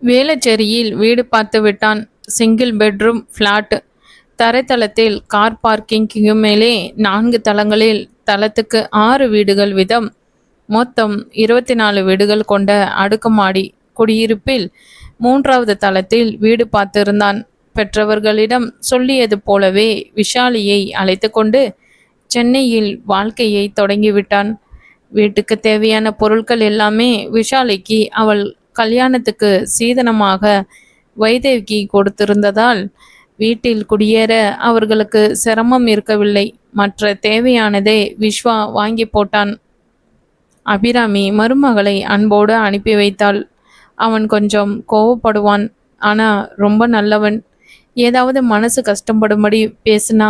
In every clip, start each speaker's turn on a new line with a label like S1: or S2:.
S1: வேளச்சேரியில் வீடு பார்த்து விட்டான். Single bedroom flat. தரைத்தளத்தில் கார் பார்க்கிங்க்கு மேலே 4 தளங்களில் தளத்துக்கு 6 வீடுகள் வீதம். மொத்தம் 24 வீடுகள் கொண்ட அடுக்குமாடி குடியிருப்பில் 3வது தளத்தில் வீடு பார்த்திருந்தான். பெற்றவர்களிடம் சொல்லியது போலவே விஷாலியை அழைத்து கொண்டு சென்னையில் வாழ்க்கையை தொடங்கிவிட்டான். வீட்டுக்கு தேவையான பொருட்கள் எல்லாமே விஷாலிக்கு அவள் கல்யாணத்துக்கு சீதனமாக வைதேகி கொடுத்திருந்ததால் வீட்டில் குடியேற அவர்களுக்கு சிரமம் இருக்கவில்லை. மற்ற தேவையானதை விஸ்வா வாங்கி போட்டான். அபிராமி மருமகளை அன்போடு அனுப்பி வைத்தாள். அவன் கொஞ்சம் கோவப்படுவான். ஆனா ரொம்ப நல்லவன். ஏதாவது மனசு கஷ்டப்படும்படி பேசுனா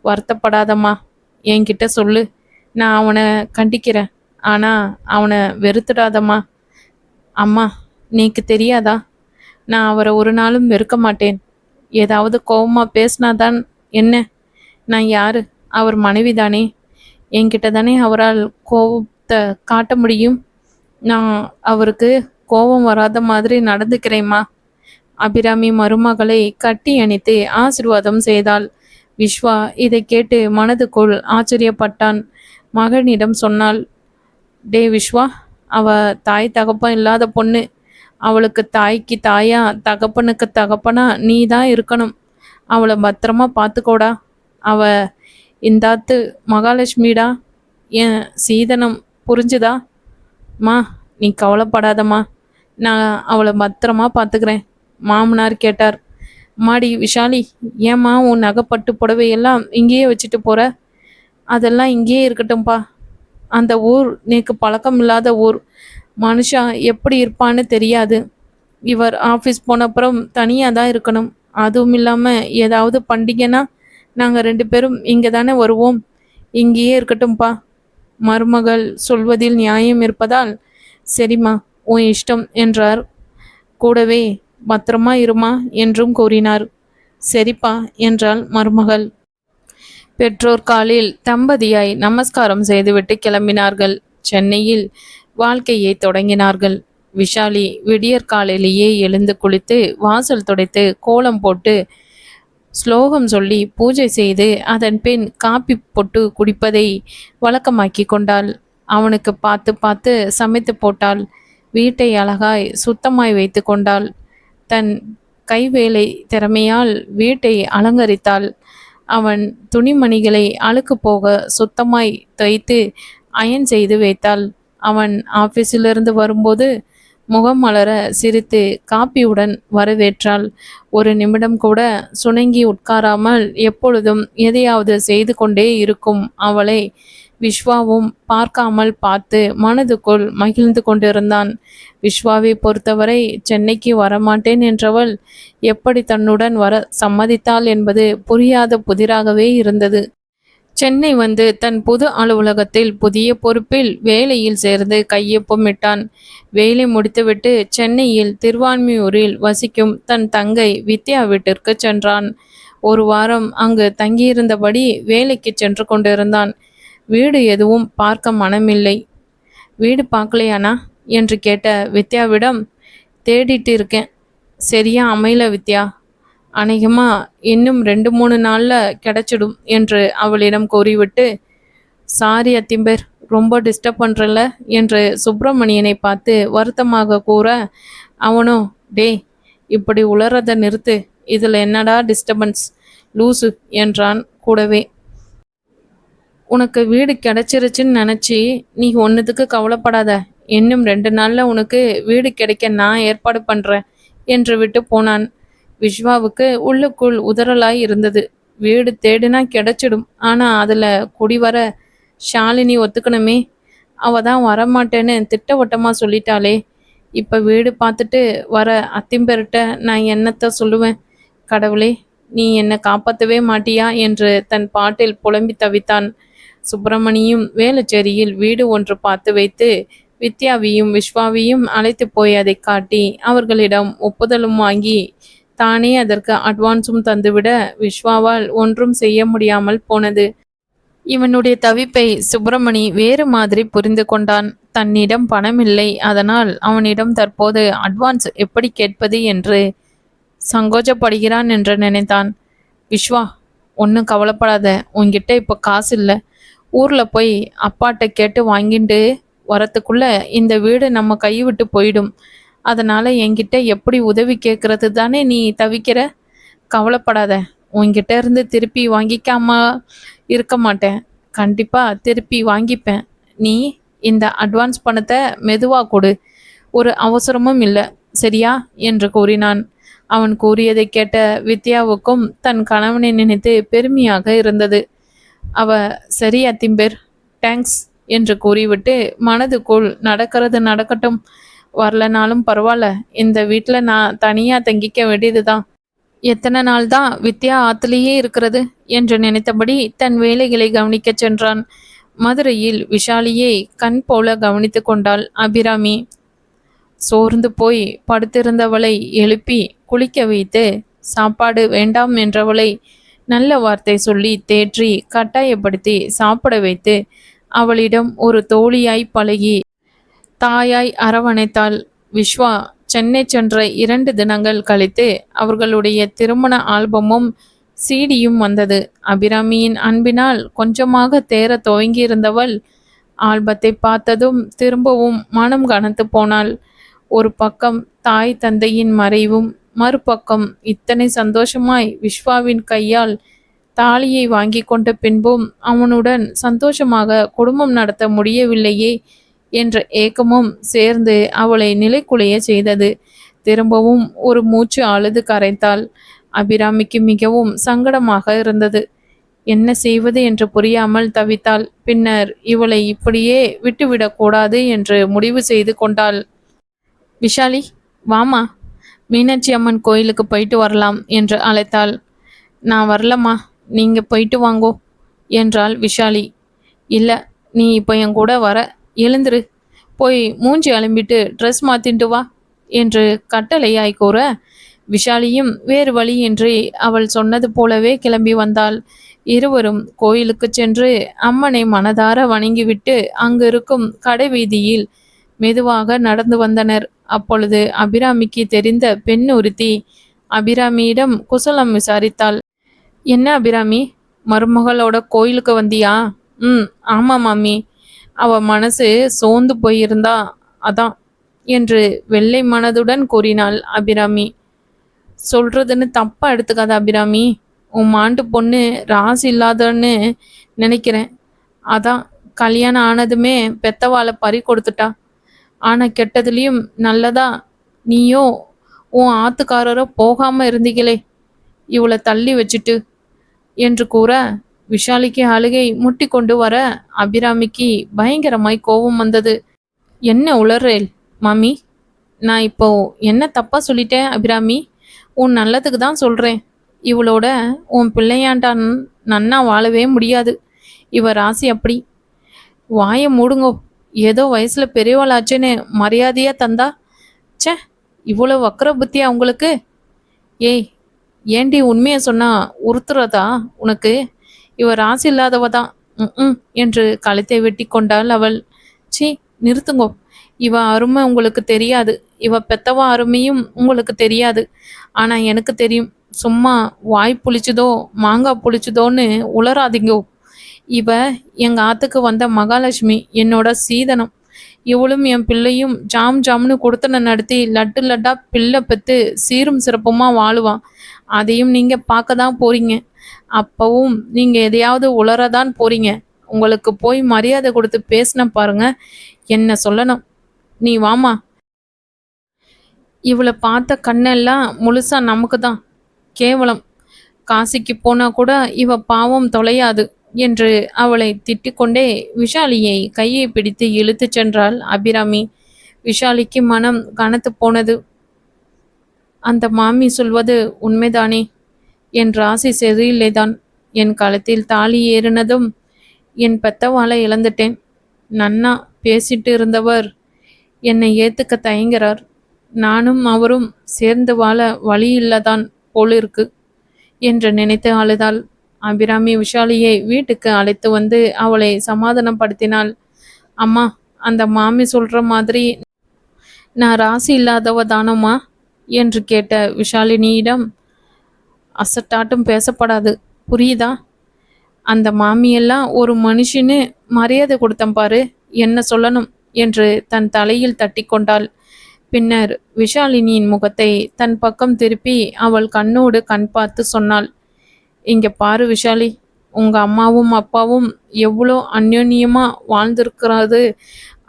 S1: வருத்தப்படாதம்மா, என்கிட்ட சொல்லு, நான் அவனை கண்டிக்கிறேன். ஆனா அவனை வெறுத்துடாதம்மா. அம்மா, நீக்கு தெரியாதா, நான் அவரை ஒரு நாளும் வெறுக்க மாட்டேன். ஏதாவது கோவமா பேசினாதான் என்ன? நான் யாரு? அவர் மனைவிதானே. என்கிட்ட தானே அவரால் கோபத்தை காட்ட முடியும். நான் அவருக்கு கோபம் வராத மாதிரி நடந்துக்கிறேம்மா. அபிராமி மருமகளை கட்டி அணைத்து ஆசிர்வாதம் செய்தாள். விஸ்வா இதை கேட்டு மனதுக்குள் ஆச்சரியப்பட்டான். மகனிடம் சொன்னாள், டே விஸ்வா, அவ தாய் தகப்பன் இல்லாத பொண்ணு. அவளுக்கு தாய்க்கு தாயா தகப்பனுக்கு தகப்பனா நீ தான் இருக்கணும். அவளை பத்திரமா பார்த்துக்கோடா. அவ இந்தாத்து மகாலட்சுமிடா, என் சீதனம், புரிஞ்சுதா? மா, நீ கவலைப்படாதம்மா, நான் அவளை பத்திரமா பார்த்துக்கிறேன். மாமனார் கேட்டார். மாடி விஷாலி, ஏம்மா உன் நகைப்பட்டு புடவையெல்லாம் இங்கேயே வச்சுட்டு போற? அதெல்லாம் இங்கேயே இருக்கட்டும்பா. அந்த ஊர் நேக்கு பழக்கம் இல்லாத ஊர். மனுஷா எப்படி இருப்பான்னு தெரியாது. இவர் ஆஃபீஸ் போனப்புறம் தனியாக தான் இருக்கணும். அதுவும் இல்லாமல் ஏதாவது பண்டிகைனா நாங்கள் 2 பேரும் இங்கே தானே வருவோம். இங்கேயே இருக்கட்டும்பா. மருமகள் சொல்வதில் நியாயம் இருப்பதால் சரிம்மா, உன் இஷ்டம் என்றார். கூடவே பத்திரமா இருமா என்றும் கூறினார். சரிப்பா என்றாள் மருமகள். பெற்றோர் காலில் தம்பதியாய் நமஸ்காரம் செய்துவிட்டு கிளம்பினார்கள். சென்னையில் வாழ்க்கையை தொடங்கினார்கள். விஷாலி விடியற்காலையிலேயே எழுந்து குளித்து வாசல் துடைத்து கோலம் போட்டு ஸ்லோகம் சொல்லி பூஜை செய்து அதன் பின் காப்பி போட்டு குடிப்பதை வழக்கமாக்கி கொண்டாள். அவனுக்கு பார்த்து பார்த்து சமைத்து போட்டாள். வீட்டை அழகாய் சுத்தமாய் வைத்து கொண்டாள். தன் கைவேலை திறமையால் வீட்டை அலங்கரித்தாள். அவன் துணிமணிகளை அழுக்கு போக சுத்தமாய் தைத்து அயன் செய்து வைத்தாள். அவன் ஆபீஸிலிருந்து வரும்போது முகம் மலர சிரித்து காப்பியுடன் வரவேற்றாள். ஒரு நிமிடம் கூட சுணங்கி உட்காராமல் எப்பொழுதும் எதையாவது செய்து கொண்டே இருக்கும் அவளை விஸ்வாவும் பார்க்காமல் பார்த்து மனதுக்குள் மகிழ்ந்து கொண்டிருந்தான். விஸ்வாவை பொறுத்தவரை சென்னைக்கு வரமாட்டேன் என்றவள் எப்படி தன்னுடன் வர சம்மதித்தாள் என்பது புரியாத புதிராகவே இருந்தது. சென்னை வந்து தன் புது அலுவலகத்தில் புதிய பொறுப்பில் வேலையில் சேர்ந்து கையொப்பமிட்டான். வேலை முடித்துவிட்டு சென்னையில் திருவான்மியூரில் வசிக்கும் தன் தங்கை வித்யா வீட்டிற்கு சென்றான். ஒரு வாரம் அங்கு தங்கியிருந்தபடி வேலைக்கு சென்று கொண்டிருந்தான். வீடு எதுவும் பார்க்க மனமில்லை. வீடு பார்க்கலையானா என்று கேட்ட வித்யாவிடம், தேடிட்டு இருக்கேன், சரியா அமையல வித்யா. அநேகமா இன்னும் 2-3 நாள்ல கிடைச்சிடும் என்று அவளிடம் கூறிவிட்டு, சாரி அத்திம்பேர், ரொம்ப டிஸ்டர்ப் பண்றல என்று சுப்பிரமணியனை பார்த்து வருத்தமாக கூற, அவனோ, டே, இப்படி உளறத நிறுத்து, இதுல என்னடா டிஸ்டர்பன்ஸ், லூசு என்றான் கூடவே. உனக்கு வீடு கிடைச்சிருச்சுன்னு நினச்சி நீ ஒன்றுத்துக்கு கவலைப்படாத. இன்னும் 2 நாளில் உனக்கு வீடு கிடைக்க நான் ஏற்பாடு பண்ணுறேன் என்று விட்டு போனான். விஸ்வாவுக்கு உள்ளுக்குள் உதறலாய் இருந்தது. வீடு தேடினா கிடைச்சிடும். ஆனால் அதில் குடிவர ஷாலினி ஒத்துக்கணுமே. அவள் தான் வரமாட்டேன்னு திட்டவட்டமாக சொல்லிட்டாளே. இப்போ வீடு பார்த்துட்டு வர அத்திம்பெருட்ட நான் என்னத்தை சொல்லுவேன்? கடவுளே, நீ என்னை காப்பாற்றவே மாட்டியா என்று தன் பாட்டில் புலம்பி தவித்தான். சுப்பிரமணியும் வேளச்சேரியில் வீடு ஒன்று பார்த்து வைத்து வித்யாவையும் விஸ்வாவையும் அழைத்து போய் அதை காட்டி அவர்களிடம் ஒப்புதலும் வாங்கி தானே அதற்கு அட்வான்ஸும் தந்துவிட விஸ்வாவால் ஒன்றும் செய்ய முடியாமல் போனது. இவனுடைய தவிப்பை சுப்பிரமணி வேறு மாதிரி புரிந்து கொண்டான். தன்னிடம் பணமில்லை, அதனால் அவனிடம் தற்போது அட்வான்ஸ் எப்படி கேட்பது என்று சங்கோஜப்படுகிறான் என்று நினைத்தான். விஸ்வா, ஒன்றும் கவலைப்படாத, உன்கிட்ட இப்போ காசு இல்லை. ஊரில் போய் அப்பாட்ட கேட்டு வாங்கிட்டு வரத்துக்குள்ள இந்த வீடு நம்ம கை விட்டு போயிடும். அதனால் என்கிட்ட எப்படி உதவி கேட்கறது தானே நீ தவிக்கிற. கவலைப்படாத, உன்கிட்ட இருந்து திருப்பி வாங்கிக்காம இருக்க மாட்டேன். கண்டிப்பாக திருப்பி வாங்கிப்பேன். நீ இந்த அட்வான்ஸ் பணத்தை மெதுவாக கொடு. ஒரு அவசரமும் இல்லை, சரியா என்று கூறினான். அவன் கூறியதை கேட்ட வித்யாவுக்கும் தன் கணவனை நினைத்து பெருமையாக இருந்தது. அவ சரி அத்திம்பேர், தேங்க்ஸ் என்று கூறிவிட்டு மனதுக்குள் நடக்கிறது நடக்கட்டும், வரலனாலும் பரவாயில்ல, இந்த வீட்டில் நான் தனியாக தங்கிக்க வேண்டியதுதான். எத்தனை நாள் தான் வித்யா ஆத்திலேயே இருக்கிறது என்று நினைத்தபடி தன் வேலைகளை கவனிக்கச் சென்றான். மதுரையில் விஷாலியை கண் போல கவனித்து கொண்டாள் அபிராமி. சோர்ந்து போய் படுத்திருந்தவளை எழுப்பி குளிக்க வைத்து, சாப்பாடு வேண்டாம் என்றவளை நல்ல வார்த்தை சொல்லி தேற்றி கட்டாயப்படுத்தி சாப்பிட வைத்து, அவளிடம் ஒரு தோழியாய் பழகி தாயாய் அரவணைத்தாள். விஸ்வா சென்னை சென்ற 2 தினங்கள் கழித்து அவர்களுடைய திருமண ஆல்பமும் சீடியும் வந்தது. அபிராமியின் அன்பினால் கொஞ்சமாக தேர துவங்கியிருந்தவள் ஆல்பத்தை பார்த்ததும் திரும்பவும் மனம் கனத்து போனாள். ஒரு பக்கம் தாய் தந்தையின் மறைவும், மறுபக்கம் இத்தனை சந்தோஷமாய் விஸ்வாவின் கையால் தாலியை வாங்கி கொண்ட பின்பும் அவனுடன் சந்தோஷமாக குடும்பம் நடத்த முடியவில்லையே என்ற ஏக்கமும் சேர்ந்து அவளை நிலைக்குலைய செய்தது. திரும்பவும் ஒரு மூச்சு அழுது கரைத்தாள். அபிராமிக்கு மிகவும் சங்கடமாக இருந்தது. என்ன செய்வது என்று புரியாமல் தவித்தாள். பின்னர் இவளை இப்படியே விட்டுவிடக்கூடாது என்று முடிவு செய்து கொண்டாள். விஷாலி, வாமா, மீனாட்சி அம்மன் கோயிலுக்கு போயிட்டு வரலாம் என்று அழைத்தாள். நான் வரலம்மா, நீங்கள் போயிட்டு வாங்கோ என்றாள் விஷாலி. இல்லை, நீ இப்போ என் கூட வர, எழுந்துரு, போய் மூஞ்சி அலம்பிட்டு ட்ரெஸ் மாற்றிட்டு வா என்று கட்டளையாய் கூற, விஷாலியும் வேறு வழியின்றி அவள் சொன்னது போலவே கிளம்பி வந்தாள். இருவரும் கோயிலுக்கு சென்று அம்மனை மனதார வணங்கிவிட்டு அங்கு இருக்கும் கடை வீதியில் மெதுவாக நடந்து வந்தனர். அப்பொழுது அபிராமிக்கு தெரிந்த பெண் ஒருத்தி அபிராமியிடம் குசலம் விசாரித்தாள். என்ன அபிராமி, மருமகளோட கோயிலுக்கு வந்தியா? ஆமாம் மாமி, அவ மனசு சோர்ந்து போயிருந்தா, அதான் என்று வெள்ளை மனதுடன் கூறினாள் அபிராமி. சொல்றதுன்னு தப்பா எடுத்துக்காத அபிராமி, உன் மாண்டு பொண்ணு ராசி இல்லாதன்னு நினைக்கிறேன். அதான் கல்யாணம் ஆனதுமே பெத்தவாளை பறி கொடுத்துட்டா. ஆனால் கெட்டதுலேயும் நல்லதா நீயோ உன் ஆத்துக்காரரோ போகாம இருந்தீங்களே, இவளை தள்ளி வச்சுட்டு என்று கூற, விஷாலிக்கு அழுகை முட்டி கொண்டு வர அபிராமிக்கு பயங்கரமாய் கோபம் வந்தது. என்ன உளறேல் மாமி, நான் இப்போ என்ன தப்பா சொல்லிட்டேன் அபிராமி? உன் நல்லதுக்கு தான் சொல்கிறேன். இவளோட உன் பிள்ளையாண்டான் நன்னா வாழவே முடியாது. இவ ராசி அப்படி. வாயை மூடுங்கோ, ஏதோ வயசில் பெரியவளாச்சுன்னு மரியாதையாக தந்தா. சே, இவ்வளோ வக்கர புத்தியா உங்களுக்கு? ஏய், ஏண்டி உண்மையை சொன்னா உறுத்துறதா உனக்கு? இவ ராசி இல்லாதவ தான். என்று கழுத்தை வெட்டி கொண்டாள் அவள். சீ, நிறுத்துங்கோ, இவ அருமை உங்களுக்கு தெரியாது. இவ பெத்தவ அருமையும் உங்களுக்கு தெரியாது. ஆனால் எனக்கு தெரியும். சும்மா வாய் புளிச்சுதோ மாங்காய் புளிச்சுதோன்னு உளராதிங்கோ. இவ எங்கள் ஆத்துக்கு வந்த மகாலட்சுமி, என்னோட சீதனம். இவளும் என் பிள்ளையும் ஜாம் ஜாம்னு கொடுத்தனை நடத்தி லட்டு லட்டா பிள்ளை பெற்று சீரும் சிறப்புமாக வாழுவான். அதையும் நீங்கள் பார்க்க தான் போறீங்க. அப்பவும் நீங்கள் எதையாவது உளரதான் போறீங்க. உங்களுக்கு போய் மரியாதை கொடுத்து பேசின பாருங்க, என்ன சொல்லணும். நீ வாமா. இவளை பார்த்த கண்ணெல்லாம் முழுசா நமக்கு தான். கேவலம். காசிக்கு போனா கூட இவ பாவம் தொலையாது என்று அவளை திட்டிக்கொண்டே விஷாலியை கையை பிடித்து இழுத்து சென்றாள் அபிராமி. விஷாலிக்கு மனம் கனத்து போனது. அந்த மாமி சொல்வது உண்மைதானே? என் ராசி சரியில்லைதான். என் கழுத்தில் தாலி ஏறினதும் என் பெத்தவாளை இழந்துட்டேன். நன்னா பேசிட்டு இருந்தவர் என்னை ஏத்துக்க தயங்குறார். நானும் அவரும் சேர்ந்து வாழ வழி இல்லதான் போலிருக்கு என்று நினைத்து அழுதாள். அபிராமி விஷாலியை வீட்டுக்கு அழைத்து வந்து அவளை சமாதானப்படுத்தினாள். அம்மா, அந்த மாமி சொல்ற மாதிரி நான் ராசி இல்லாதவ தானம்மா என்று கேட்ட விஷாலினியிடம் அசட்டாட்டும் பேசப்படாது, புரியுதா? அந்த மாமியெல்லாம் ஒரு மனுஷன்னு மரியாதை கொடுத்தேன் பாரு, என்ன சொல்லணும் என்று தன் தலையில் தட்டி கொண்டாள். பின்னர் விஷாலினியின் முகத்தை தன் பக்கம் திருப்பி அவள் கண்ணோடு கண் பார்த்து சொன்னாள், இங்க பாரு விஷாலி, உங்க அம்மாவும் அப்பாவும் எவ்வளோ அந்யோன்யமா வாழ்ந்திருக்கிறது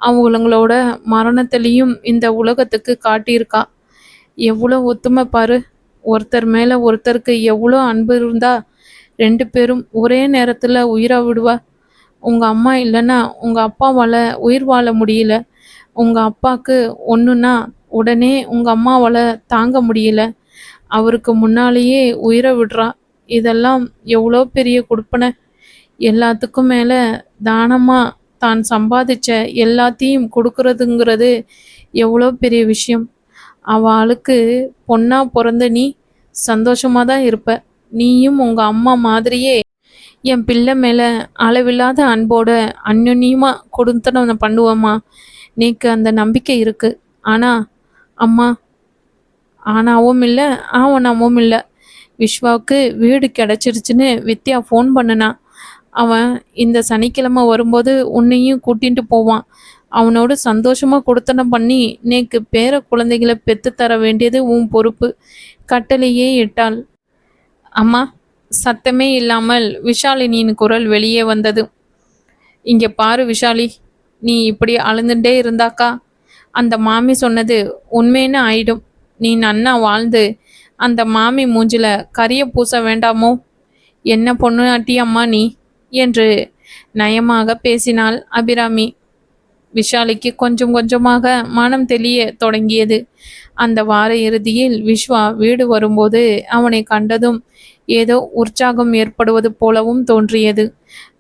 S1: அவங்களோட மரணத்திலையும் இந்த உலகத்துக்கு காட்டியிருக்கா. எவ்வளோ ஒத்துமை பாரு. ஒருத்தர் மேலே ஒருத்தருக்கு எவ்வளோ அன்பு இருந்தா 2 பேரும் ஒரே நேரத்தில் உயிரை விடுவா. உங்கள் அம்மா இல்லைன்னா உங்கள் அப்பாவால் உயிர் வாழ முடியல. உங்கள் அப்பாவுக்கு ஒன்றுன்னா உடனே உங்கள் அம்மாவால் தாங்க முடியல. அவருக்கு முன்னாலேயே உயிரை விடுறா. இதெல்லாம் எவ்வளோ பெரிய கொடுப்பனை. எல்லாத்துக்கும் மேலே தானமாக தான் சம்பாதிச்ச எல்லாத்தையும் கொடுக்கறதுங்கிறது எவ்வளோ பெரிய விஷயம். அவளுக்கு பொண்ணா பிறந்த நீ சந்தோஷமாக தான் இருப்ப. நீயும் உங்கள் அம்மா மாதிரியே என் பிள்ளை மேலே அளவில்லாத அன்போட அந்யோன்யமாக கொடுத்தனம் பண்ணுவோம்மா. நீக்கு அந்த நம்பிக்கை இருக்கு. ஆனால் அம்மா, ஆனாவும் இல்லை ஆவனாவும் இல்லை. விஸ்வாவுக்கு வீடு கிடச்சிருச்சுன்னு வித்யா ஃபோன் பண்ணுனா. அவன் இந்த சனிக்கிழமை வரும்போது உன்னையும் கூட்டிகிட்டு போவான். அவனோடு சந்தோஷமாக கொடுத்தனம் பண்ணி நேக்கு பேர குழந்தைகளை பெற்று தர வேண்டியது உன் பொறுப்பு கட்டளையே இட்டாள். அம்மா, சத்தமே இல்லாமல் விஷாலினியின் குரல் வெளியே வந்தது. இங்கே பாரு விஷாலி, நீ இப்படி அழுந்துட்டே இருந்தாக்கா அந்த மாமி சொன்னது உண்மைன்னு ஆயிடும். நீ நன்னா வாழ்ந்து அந்த மாமி மூஞ்சில கரிய பூச வேண்டாமோ? என்ன பொண்ணாட்டி அம்மா நீ என்று நயமாக பேசினாள் அபிராமி. விஷாலிக்கு கொஞ்சம் கொஞ்சமாக மனம் தெளிய தொடங்கியது. அந்த வார இறுதியில் விஸ்வா வீடு வரும்போது அவனை கண்டதும் ஏதோ உற்சாகம் ஏற்படுவது போலவும் தோன்றியது.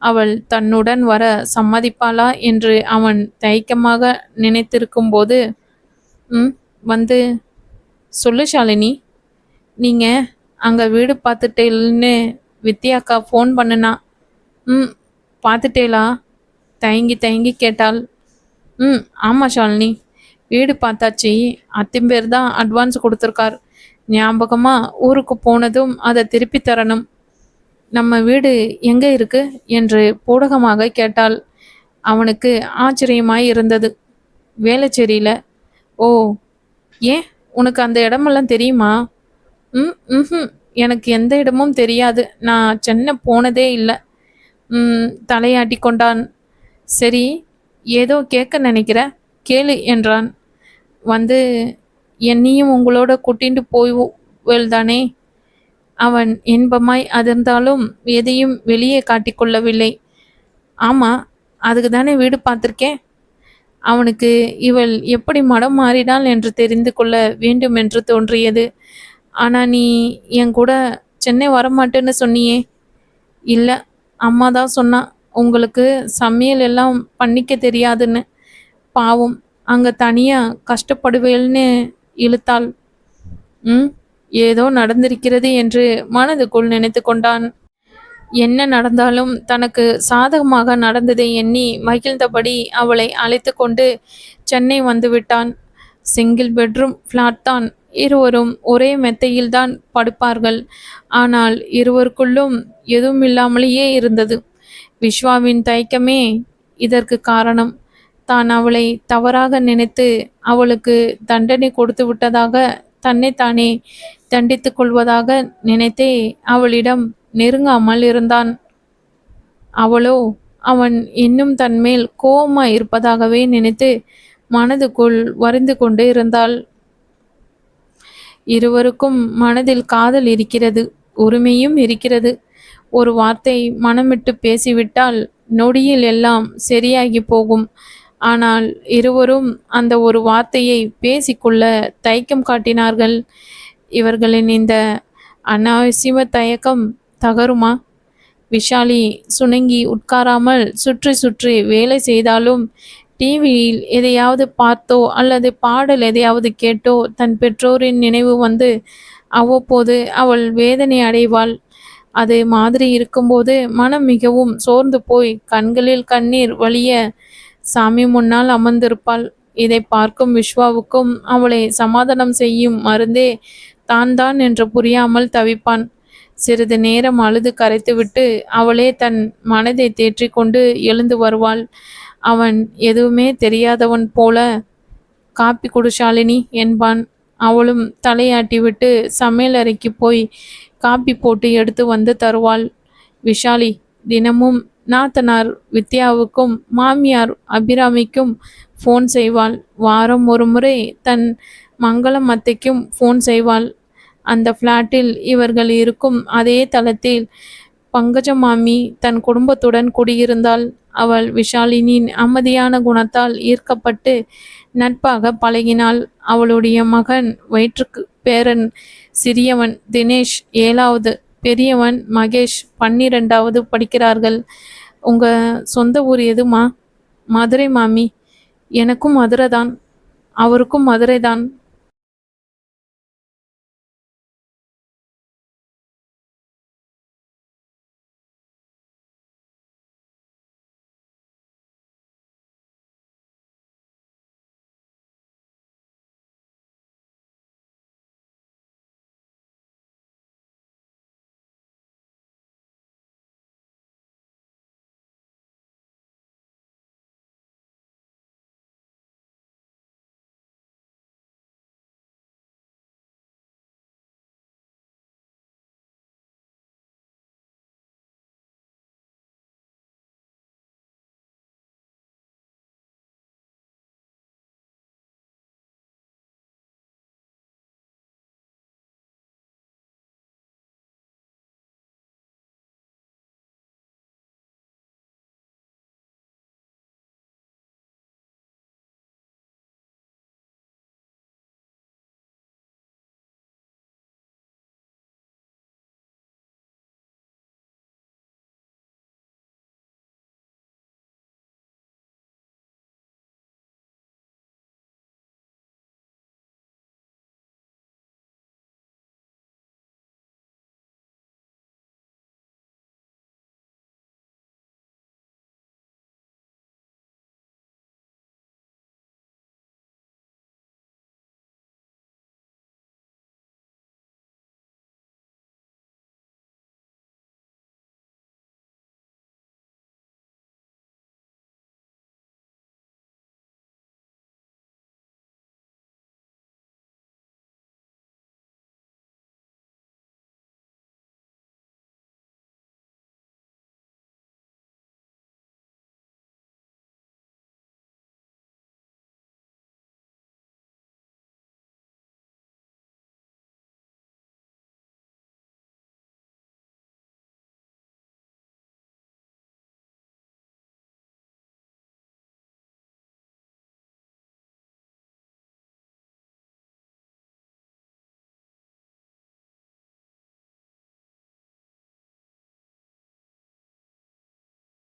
S1: அவள் தன்னுடன் வர சம்மதிப்பாளா என்று அவன் தயக்கமாக நினைத்திருக்கும் போது, வந்து சொல்லு ஷாலினி, நீங்கள் அங்கே வீடு பார்த்துட்டேன்னு வித்யாக்கா ஃபோன் பண்ணுனா. பார்த்துட்டேலா? தயங்கி தயங்கி கேட்டாள். ஆமாம் ஷாலினி, வீடு பார்த்தாச்சு. அத்திம்பேர் தான் அட்வான்ஸ் கொடுத்துருக்கார். ஞாபகமாக ஊருக்கு போனதும் அதை திருப்பி தரணும். நம்ம வீடு எங்கே இருக்கு என்று பூடகமாக கேட்டாள். அவனுக்கு ஆச்சரியமாய் இருந்தது. வேளச்சேரியில். ஓ, ஏன் உனக்கு அந்த இடமெல்லாம் தெரியுமா? ம் எனக்கு எந்த இடமும் தெரியாது. நான் சென்னை போனதே இல்லை. தலையாட்டி கொண்டான். சரி, ஏதோ கேட்க நினைக்கிற, கேளு என்றான். வந்து என்னையும் உங்களோட கூட்டிட்டு போய்வல்தானே? அவன் இன்பமாய் அதிர்ந்தாலும் எதையும் வெளியே காட்டிக்கொள்ளவில்லை. ஆமாம், அதுக்கு தானே வீடு பார்த்துருக்கேன். அவனுக்கு இவள் எப்படி மடம் மாறினாள் என்று தெரிந்து கொள்ள வேண்டும் என்று தோன்றியது. ஆனால் நீ என் கூட சென்னை வரமாட்டேன்னு சொன்னியே? இல்லை, அம்மா தான் சொன்னா உங்களுக்கு சமையல் எல்லாம் பண்ணிக்க தெரியாதுன்னு. பாவம், அங்கே தனியாக கஷ்டப்படுவேல்னு இழுத்தாள். ஏதோ நடந்திருக்கிறது என்று மனதுக்குள் நினைத்து கொண்டான். என்ன நடந்தாலும் தனக்கு சாதகமாக நடந்ததை எண்ணி மகிழ்ந்தபடி அவளை அழைத்து கொண்டு சென்னை வந்துவிட்டான். சிங்கிள் பெட்ரூம் ஃப்ளாட் தான். இருவரும் ஒரே மெத்தையில்தான் படுப்பார்கள். ஆனால் இருவருக்குள்ளும் எதுவும் இல்லாமலேயே இருந்தது. விஸ்வாவின் தயக்கமே இதற்கு காரணம். தான் அவளை தவறாக நினைத்து அவளுக்கு தண்டனை கொடுத்து விட்டதாக தன்னைத்தானே தண்டித்து கொள்வதாக நினைத்தே அவளிடம் நெருங்காமல் இருந்தான். அவளோ அவன் இன்னும் தன்மேல் கோபமாய் இருப்பதாகவே நினைத்து மனதுக்குள் வருந்து கொண்டு இருந்தாள். இருவருக்கும் மனதில் காதல் இருக்கிறது, உரிமையும் இருக்கிறது. ஒரு வார்த்தை மனமிட்டு பேசிவிட்டால் நொடியில் எல்லாம் சரியாகி போகும். ஆனால் இருவரும் அந்த ஒரு வார்த்தையை பேசிக்கொள்ள தயக்கம் காட்டினார்கள். இவர்களின் இந்த அனாவசிய தயக்கம் தகருமா? விஷாலி சுணங்கி உட்காராமல் சுற்றி சுற்றி வேலை செய்தாலும் டிவியில் எதையாவது பார்த்தோ அல்லது பாடல் எதையாவது கேட்டோ தன் பெற்றோரின் நினைவு வந்து அவ்வப்போது அவள் வேதனை அடைவாள். அது மாதிரி இருக்கும்போது மனம் மிகவும் சோர்ந்து போய் கண்களில் கண்ணீர் வழிய சாமி முன்னால் அமர்ந்திருப்பாள். இதை பார்க்கும் விஸ்வாவுக்கும் அவளை சமாதானம் செய்யும் மருந்தே தான் என்று புரியாமல் தவிப்பான். சிறிது நேரம் அழுது கரைத்துவிட்டு அவளே தன் மனதை தேற்றிக்கொண்டு எழுந்து வருவாள். அவன் எதுவுமே தெரியாதவன் போல, காப்பி குடு ஷாலினி என்பான். அவளும் தலையாட்டிவிட்டு சமையலறைக்கு போய் காப்பி போட்டு எடுத்து வந்து தருவாள். விஷாலி தினமும் நாத்தனார் வித்யாவுக்கும் மாமியார் அபிராமிக்கும் ஃபோன் செய்வாள். வாரம் ஒரு முறை தன் மங்களம் அத்தைக்கும் ஃபோன் செய்வாள். அந்த ஃப்ளாட்டில் இவர்கள் இருக்கும் அதே தளத்தில் பங்கஜமாமி தன் குடும்பத்துடன் குடியிருந்தாள். அவள் விஷாலினின் அமைதியான குணத்தால் ஈர்க்கப்பட்டு நட்பாக பழகினாள். அவளுடைய மகன் வயிற்றுக்கு பேரன் சிறியவன் தினேஷ் 7வது, பெரியவன் மகேஷ் 12வது படிக்கிறார்கள். உங்க சொந்த ஊர் எதுமா? மதுரை மாமி. எனக்கும் மதுரை தான். அவருக்கும் மதுரை தான்.